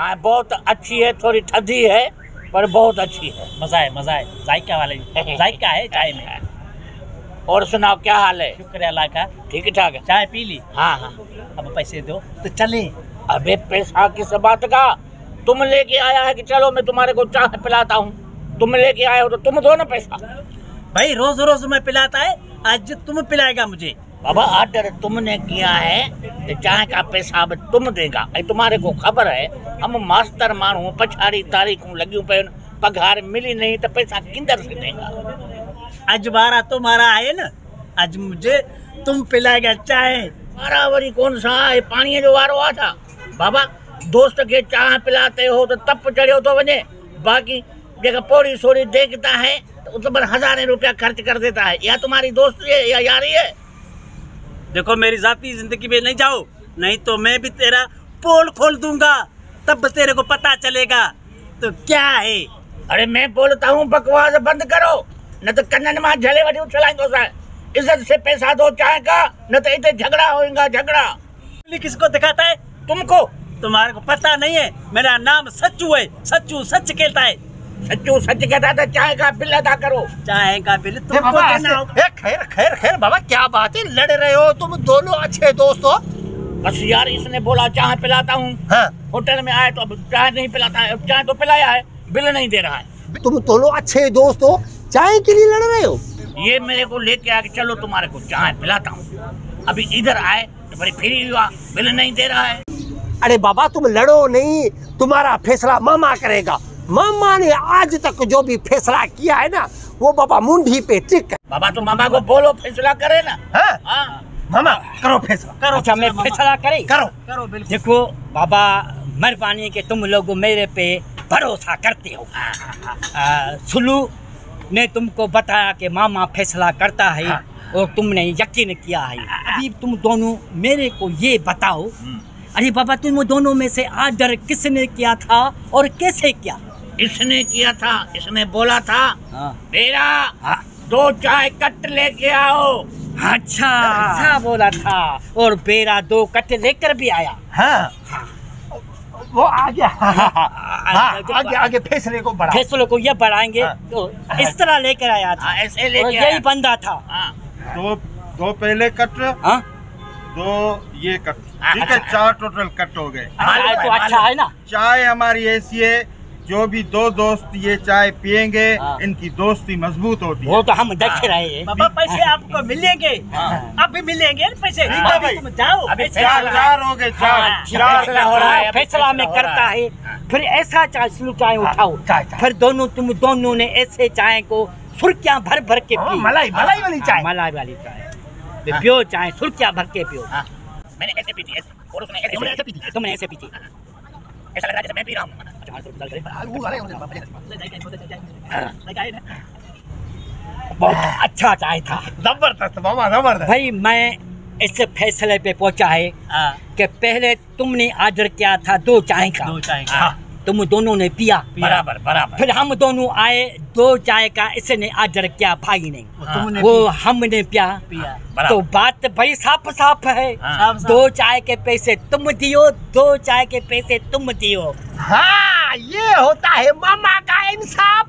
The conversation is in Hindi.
चाय बहुत अच्छी है, थोड़ी ठंडी है पर बहुत अच्छी है। मजा है जायका वाले जायका है चाय में। और सुनाओ क्या हाल है? शुक्र है अल्लाह का, ठीक ठाक है। चाय पी ली? हाँ हाँ। अब पैसे दो तो चले। अबे पैसा किस बात का? तुम लेके आया है कि चलो मैं तुम्हारे को चाय पिलाता हूँ। तुम लेके आए हो तो तुम दो ना पैसा। भाई रोज रोज मैं पिलाता है, आज तुम पिलाएगा मुझे। बाबा ऑर्डर तुमने किया है तो चाय का पैसा अब तुम देगा। तुम्हारे को खबर है हम मास्टर मानू पछाड़ी तारीख लगी पे पगार मिली नहीं तो पैसा किधर से देगा? आज बारा तुम्हारा है ना, आज मुझे तुम पिलाएगा चाय। बराबरी कौन सा है? पानी जो वारो आ था बाबा, दोस्त के चाय पिलाते हो तो तप चढ़ो तो वने, बाकी जगह पौड़ी सोड़ी देखता है तो उस पर हजारों रुपया खर्च कर देता है। या तुम्हारी दोस्ती है या यारी है? देखो मेरी जाती जिंदगी में नहीं जाओ, नहीं तो मैं भी तेरा पोल खोल दूंगा, तब तेरे को पता चलेगा तो क्या है। अरे मैं बोलता हूँ बकवास बंद करो, न तो कन्नन में झले वटी उछलाएंगे। इज्जत से पैसा दो चाय का, न तो इधर झगड़ा होगा झगड़ा। किसको दिखाता है? तुमको। तुम्हारे को पता नहीं है मेरा नाम सच्चू है, सच्चू सच कहता है। सच्चू सच कहता था। चाय का बिल अदा करो। चाय का बिल तुमको देना होगा। खैर खैर खैर बाबा, क्या बात है, लड़ रहे हो तुम दोनों अच्छे दोस्त हो। बस यार इसने बोला चाय पिलाता हूँ, हाँ। होटल में आए तो अब चाय नहीं पिलाता है। अब चाय तो पिलाया है, बिल नहीं दे रहा है। तुम दोनों अच्छे दोस्त हो, चाय के लिए लड़ रहे हो? ये मेरे को लेके आके चलो तुम्हारे को चाय पिलाता हूँ। अभी इधर आए तो बड़ी फ्री हुआ, बिल नहीं दे रहा है। अरे बाबा तुम लड़ो नहीं, तुम्हारा फैसला मामा करेगा। मामा ने आज तक जो भी फैसला किया है ना, वो बाबा मुंडी पे टिक। बाबा तो मामा को बोलो फैसला करे ना। हाँ? हाँ। मामा करो फैसला, करो। अच्छा मैं फैसला करे? करो बिल्कुल। देखो बाबा, मेहरबानी के तुम लोग मेरे पे भरोसा करते हो। सुलू ने तुमको बताया कि मामा फैसला करता है, और तुमने यकीन किया है। अभी तुम दोनों मेरे को ये बताओ, अरे बाबा तुम दोनों में से ऑर्डर किसने किया था और कैसे किया? इसने किया था, इसने बोला था बेरा 2 चाय कट लेके आओ। अच्छा बोला था, और बेरा 2 कट लेकर भी आया। हाँ। वो आ गया। आगे फैसले को बढ़ा, फैसले को ये बढ़ाएंगे। तो इस तरह लेकर आया था। ऐसे लेके यही बंदा था। दो पहले कट, 2 ये कट, ठीक है, 4 टोटल कट हो गए। तो अच्छा है ना। चाय हमारी ऐसी है, जो भी 2 दोस्त ये चाय पियेंगे इनकी दोस्ती मजबूत होती है। वो तो हम देख रहे हैं। बाबा पैसे आपको मिलेंगे, अभी मिलेंगे पैसे। तुम जाओ। अभी 4 हो गए, 4 फैसला में करता है। फिर ऐसा चाय शुरू चाय उठाओ, फिर तुम दोनों ने ऐसे चाय को सुर्खियां भर भर के पी। मलाई वाली चाय, मलाई वाली चाय पियो, चाय सुर्खियां भर के पियो। मैंने ऐसे पी थी, और उसने ऐसे पी थी। तुमने ऐसे पी थी। ऐसा लग रहा है जैसे मैं पी रहा हूँ। बहुत अच्छा चाय था, जबरदस्त मामा, जबरदस्त। भाई मैं इस फैसले पे पहुंचा है कि पहले तुमने ऑर्डर किया था 2 चाय का, तुम दोनों ने पिया बराबर। फिर हम दोनों आए, 2 चाय का इसने ऑर्डर किया भाई ने, वो हमने पिया। तो बात भाई साफ है। 2 चाय के पैसे तुम दियो, 2 चाय के पैसे तुम दियो। हाँ, ये होता है मामा का इंसाफ।